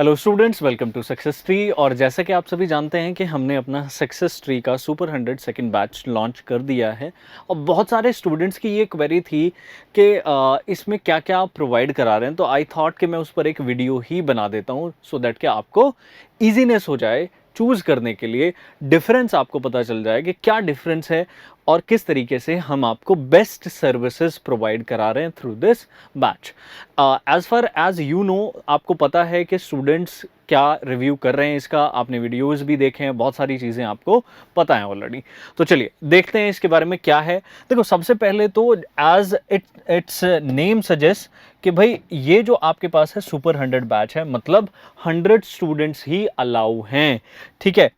Hello students, welcome to Success Tree. और जैसा कि आप सभी जानते हैं कि हमने अपना सक्सेस ट्री का सुपर 100 सेकंड बैच लॉन्च कर दिया है। और बहुत सारे स्टूडेंट्स की ये क्वेरी थी कि इसमें क्या क्या आप प्रोवाइड करा रहे हैं, तो आई थॉट कि मैं उस पर एक वीडियो ही बना देता हूँ सो दैट कि आपको ईजीनेस हो जाए चूज़ करने के लिए, डिफरेंस आपको पता चल जाए कि क्या डिफरेंस है और किस तरीके से हम आपको बेस्ट सर्विसेज प्रोवाइड करा रहे हैं through this batch. As far as you know, आपको पता है कि स्टूडेंट्स क्या रिव्यू कर रहे हैं इसका, आपने वीडियोस भी देखे हैं, बहुत सारी चीज़ें आपको पता है ऑलरेडी। तो चलिए देखते हैं इसके बारे में क्या है। देखो, सबसे पहले तो एज इट्स नेम सजेस्ट कि भाई ये जो आपके पास है सुपर 100 बैच है, मतलब 100 स्टूडेंट्स ही अलाउ हैं, ठीक है।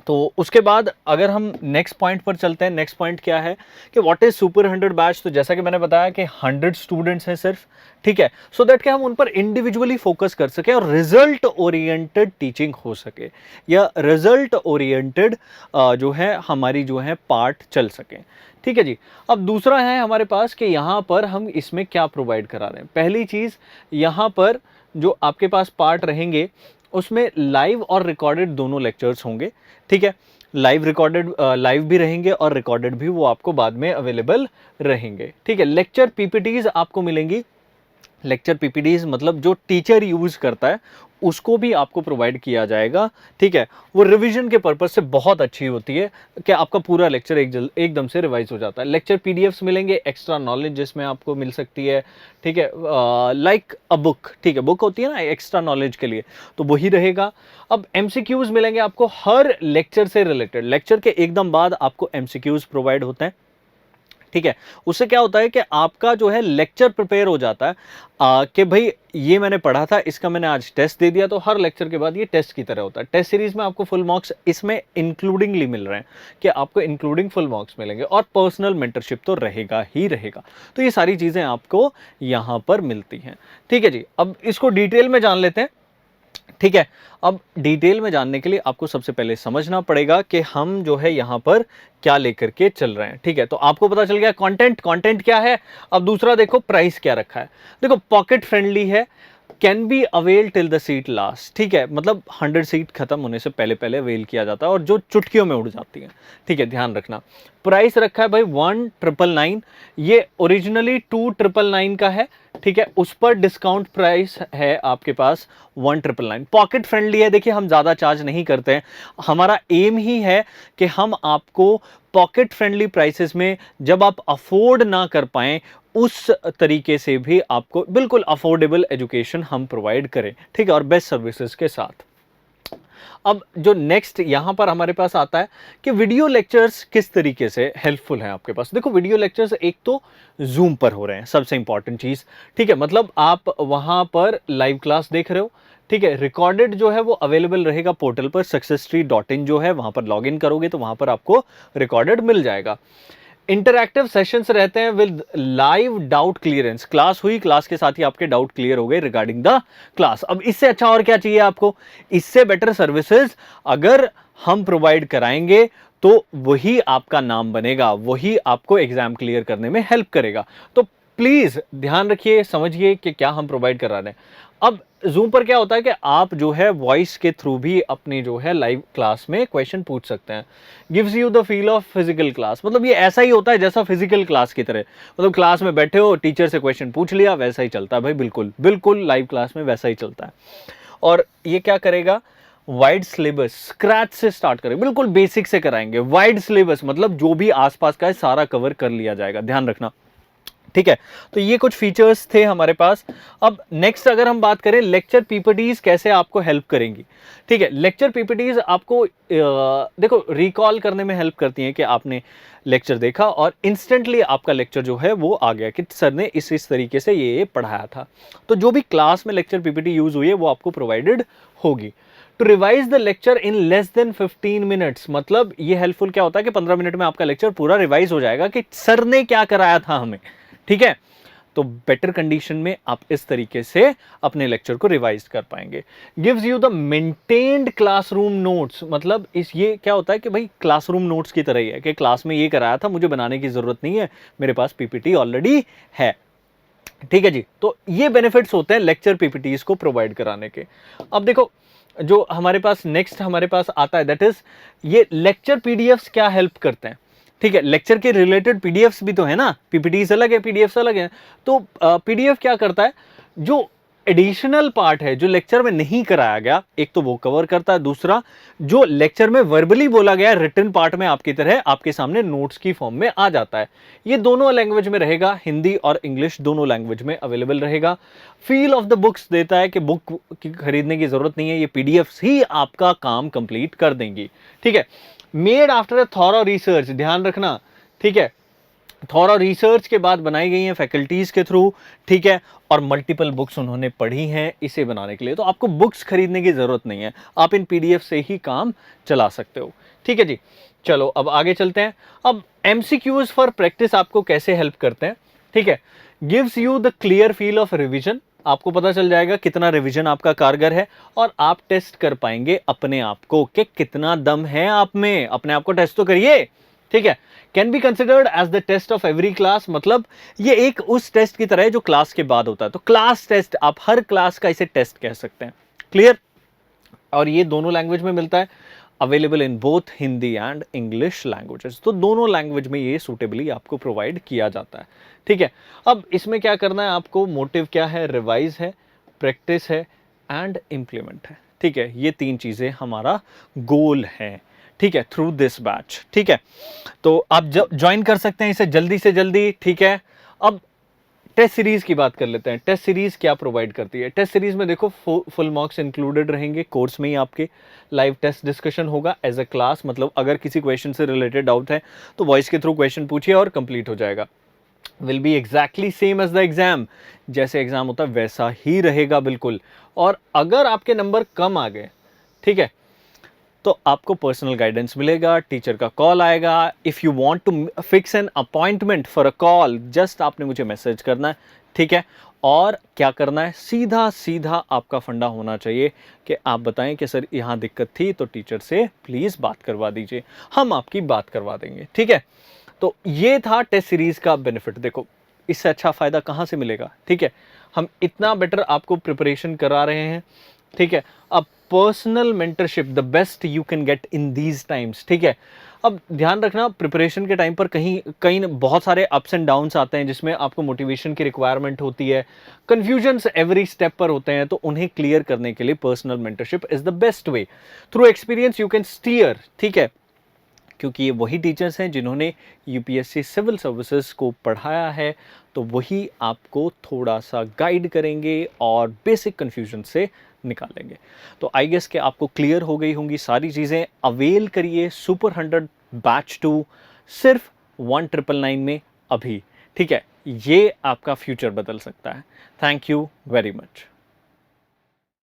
तो उसके बाद अगर हम नेक्स्ट पॉइंट पर चलते हैं, नेक्स्ट पॉइंट क्या है कि व्हाट इज सुपर 100 बैच। तो जैसा कि मैंने बताया कि 100 स्टूडेंट्स हैं सिर्फ, ठीक है, सो दैट कि हम उन पर इंडिविजुअली फोकस कर सके और रिजल्ट ओरिएंटेड टीचिंग हो सके, या रिजल्ट ओरिएंटेड जो है हमारी जो है पार्ट चल सके, ठीक है जी। अब दूसरा है हमारे पास कि यहाँ पर हम इसमें क्या प्रोवाइड करा रहे हैं। पहली चीज़, यहाँ पर जो आपके पास पार्ट रहेंगे उसमें लाइव और रिकॉर्डेड दोनों लेक्चर्स होंगे, ठीक है। लाइव भी रहेंगे और रिकॉर्डेड भी, वो आपको बाद में अवेलेबल रहेंगे, ठीक है। लेक्चर पीपीटीज आपको मिलेंगी। लेक्चर पीपीटीज मतलब जो टीचर यूज करता है उसको भी आपको प्रोवाइड किया जाएगा, ठीक है। वो रिवीजन के पर्पज से बहुत अच्छी होती है कि आपका पूरा लेक्चर एकदम से रिवाइज हो जाता है। लेक्चर पीडीएफ्स मिलेंगे, एक्स्ट्रा नॉलेज जिसमें आपको मिल सकती है, ठीक है, लाइक अ बुक, ठीक है, बुक होती है ना एक्स्ट्रा नॉलेज के लिए, तो वही रहेगा। अब एमसीक्यूज मिलेंगे आपको हर लेक्चर से रिलेटेड। लेक्चर के एकदम बाद आपको एमसीक्यूज प्रोवाइड होते हैं, ठीक है। उससे क्या होता है कि आपका जो है लेक्चर प्रिपेयर हो जाता है कि भाई ये मैंने पढ़ा था, इसका मैंने आज टेस्ट दे दिया, तो हर लेक्चर के बाद ये टेस्ट की तरह होता है। टेस्ट सीरीज में आपको फुल मार्क्स इसमें इंक्लूडिंगली मिल रहे हैं कि आपको इंक्लूडिंग फुल मार्क्स मिलेंगे, और पर्सनल मेंटरशिप तो रहेगा ही रहेगा। तो ये सारी चीज़ें आपको यहाँ पर मिलती हैं, ठीक है जी। अब इसको डिटेल में जान लेते हैं, ठीक है। अब डिटेल में जानने के लिए आपको सबसे पहले समझना पड़ेगा कि हम जो है यहाँ पर क्या लेकर के चल रहे हैं, ठीक है। तो आपको पता चल गया कंटेंट क्या है। अब दूसरा देखो, प्राइस क्या रखा है। देखो, पॉकेट फ्रेंडली है, can be avail till the seat last, ठीक है, मतलब 100 सीट खत्म होने से पहले पहले अवेल किया जाता है, और जो चुटकियों में उड़ जाती है, ठीक है, ध्यान रखना। प्राइस रखा है भाई 1999, ये ओरिजिनली 2999 का है, ठीक है। उस पर डिस्काउंट प्राइस है आपके पास 1999। पॉकेट फ्रेंडली है, देखिए हम ज़्यादा चार्ज नहीं करते हैं, हमारा एम ही है कि हम आपको पॉकेट फ्रेंडली प्राइसेस में, जब आप अफोर्ड ना कर पाएं उस तरीके से भी आपको बिल्कुल अफोर्डेबल एजुकेशन हम प्रोवाइड करें, ठीक है, और बेस्ट सर्विसेज के साथ। अब जो नेक्स्ट यहां पर हमारे पास आता है कि वीडियो लेक्चर्स किस तरीके से हेल्पफुल हैं आपके पास। देखो, वीडियो लेक्चर्स एक तो जूम पर हो रहे हैं, सबसे इंपॉर्टेंट चीज, ठीक है, मतलब आप वहां पर लाइव क्लास देख रहे हो, ठीक है। रिकॉर्डेड जो है वो अवेलेबल रहेगा पोर्टल पर, successtree.in जो है, वहां पर लॉग इन करोगे तो वहां पर आपको रिकॉर्डेड मिल जाएगा। इंटरैक्टिव सेशंस रहते हैं with live doubt clearance. Class हुई, क्लास के साथ ही आपके डाउट क्लियर हो गए रिगार्डिंग द क्लास। अब इससे अच्छा और क्या चाहिए आपको, इससे बेटर सर्विसेज अगर हम प्रोवाइड कराएंगे तो वही आपका नाम बनेगा, वही आपको एग्जाम क्लियर करने में हेल्प करेगा। तो प्लीज ध्यान रखिए, समझिए कि क्या हम प्रोवाइड करा रहे हैं। अब जूम पर क्या होता है कि आप जो है वॉइस के थ्रू भी अपनी जो है लाइव क्लास में क्वेश्चन पूछ सकते हैं। Gives you the feel of physical class, मतलब ये ऐसा ही होता है जैसा फिजिकल क्लास की तरह, मतलब क्लास में बैठे हो, टीचर से क्वेश्चन पूछ लिया, वैसा ही चलता है भाई, बिल्कुल बिल्कुल लाइव क्लास में वैसा ही चलता है। और ये क्या करेगा, वाइड सिलेबस स्क्रैच से स्टार्ट करें, बिल्कुल बेसिक से कराएंगे। वाइड सिलेबस मतलब जो भी आसपास का है सारा कवर कर लिया जाएगा, ध्यान रखना, ठीक है। तो ये कुछ फीचर्स थे हमारे पास। अब नेक्स्ट अगर हम बात करें, लेक्चर पीपीटीज कैसे आपको हेल्प करेंगी, ठीक है। लेक्चर पीपीटीज आपको देखो रिकॉल करने में हेल्प करती हैं कि आपने लेक्चर देखा और इंस्टेंटली आपका लेक्चर जो है वो आ गया कि सर ने इस तरीके से ये पढ़ाया था। तो जो भी क्लास में लेक्चर पीपीटी यूज हुई है वो आपको प्रोवाइडेड होगी। To revise the lecture in less than 15 minutes, मतलब ये हेल्पफुल क्या होता है कि 15 मिनट में आपका लेक्चर पूरा रिवाइज हो जाएगा कि सर ने क्या कराया था हमें, ठीक है। तो बेटर कंडीशन में आप इस तरीके से अपने लेक्चर को रिवाइज कर पाएंगे। Gives you the maintained classroom notes, मतलब इस ये क्या होता है कि भाई क्लासरूम नोट्स की तरह ही है कि क्लास में ये कराया था, मुझे बनाने की जरूरत नहीं है, मेरे पास पीपीटी ऑलरेडी है। ठीक है जी। तो ये बेनिफिट्स होते हैं लेक्चर पीपीटीज को प्रोवाइड कराने के। अब देखो, जो हमारे पास नेक्स्ट हमारे पास आता है, दैट इज ये लेक्चर पीडीएफ्स क्या हेल्प करते हैं। ठीक है, लेक्चर के रिलेटेड पीडीएफ्स भी तो है ना, पीपीटीज अलग है, पीडीएफ्स अलग है। तो पीडीएफ क्या करता है, जो एडिशनल पार्ट है जो लेक्चर में नहीं कराया गया, एक तो वो कवर करता है, दूसरा जो लेक्चर में वर्बली बोला गया रिटन पार्ट में आपकी तरह आपके सामने नोट्स की फॉर्म में आ जाता है। ये दोनों लैंग्वेज में रहेगा, हिंदी और इंग्लिश दोनों लैंग्वेज में अवेलेबल रहेगा। फील ऑफ द बुक्स देता है कि बुक की खरीदने की जरूरत नहीं है, ये पीडीएफ्स ही आपका काम कंप्लीट कर देंगी। ठीक है, made after a thorough research, ध्यान रखना, ठीक है, थॉरो रिसर्च के बाद बनाई गई हैं फैकल्टीज के थ्रू। ठीक है, और मल्टीपल बुक्स उन्होंने पढ़ी हैं इसे बनाने के लिए, तो आपको बुक्स खरीदने की जरूरत नहीं है, आप इन पीडीएफ से ही काम चला सकते हो। ठीक है जी, चलो अब आगे चलते हैं। अब एमसीक्यूज फॉर प्रैक्टिस आपको कैसे हेल्प करते हैं। ठीक है, gives you the clear feel of revision, आपको पता चल जाएगा कितना रिवीजन आपका कारगर है, और आप टेस्ट कर पाएंगे अपने आप को कि कितना दम है आप में, अपने आप को टेस्ट तो करिए। ठीक है, can be considered as the test of every class, मतलब ये एक उस टेस्ट की तरह है जो क्लास के बाद होता है, तो क्लास टेस्ट, आप हर क्लास का इसे टेस्ट कह सकते हैं। क्लियर, और ये दोनों लैंग्वेज में मिलता है, available in both Hindi and English languages, तो दोनों लैंग्वेज में ये सूटेबली आपको प्रोवाइड किया जाता है। ठीक है, अब इसमें क्या करना है आपको, मोटिव क्या है, रिवाइज है, प्रैक्टिस है एंड इम्प्लीमेंट है। ठीक है, ये तीन चीजें हमारा गोल है। ठीक है, थ्रू दिस बैच। ठीक है, तो आप ज्वाइन कर सकते हैं इसे जल्दी से जल्दी। ठीक है, अब टेस्ट सीरीज की बात कर लेते हैं। टेस्ट सीरीज क्या प्रोवाइड करती है, टेस्ट सीरीज में देखो फुल मार्क्स इंक्लूडेड रहेंगे, कोर्स में ही आपके लाइव टेस्ट डिस्कशन होगा एज अ क्लास, मतलब अगर किसी क्वेश्चन से रिलेटेड डाउट है तो वॉइस के थ्रू क्वेश्चन पूछिए और कंप्लीट हो जाएगा। Will be exactly same as the exam, जैसे एग्जाम होता है वैसा ही रहेगा बिल्कुल। और अगर आपके नंबर कम आ गए, ठीक है, तो आपको पर्सनल गाइडेंस मिलेगा, टीचर का कॉल आएगा। If you want to fix an appointment for a call, just आपने मुझे मैसेज करना है। ठीक है, और क्या करना है, सीधा सीधा आपका फंडा होना चाहिए कि आप बताएं कि सर यहाँ दिक्कत थी, तो टीचर से प्लीज़ बात करवा दीजिए, हम आपकी बात करवा देंगे। ठीक है, तो ये था टेस्ट सीरीज़ का बेनिफिट। देखो, इससे अच्छा फ़ायदा कहाँ से मिलेगा। ठीक है, हम इतना बेटर आपको प्रिपरेशन करा रहे हैं। ठीक है, अब personal mentorship the best you can get in these times. ठीक है, अब ध्यान रखना, प्रिपरेशन के टाइम पर कहीं कहीं बहुत सारे अप्स एंड डाउन्स आते हैं जिसमें आपको मोटिवेशन की रिक्वायरमेंट होती है, कन्फ्यूजन्स एवरी स्टेप पर होते हैं, तो उन्हें क्लियर करने के लिए personal mentorship is the best way. Through experience you can steer, ठीक है, क्योंकि ये वही टीचर्स हैं जिन्होंने यूपीएससी सिविल सर्विसेज को पढ़ाया है, तो वही आपको थोड़ा सा गाइड करेंगे और बेसिक कन्फ्यूजन से निकालेंगे। तो आई गेस कि आपको क्लियर हो गई होंगी सारी चीज़ें। अवेल करिए सुपर 100 बैच 2 सिर्फ 1999 में अभी। ठीक है, ये आपका फ्यूचर बदल सकता है। Thank you very much.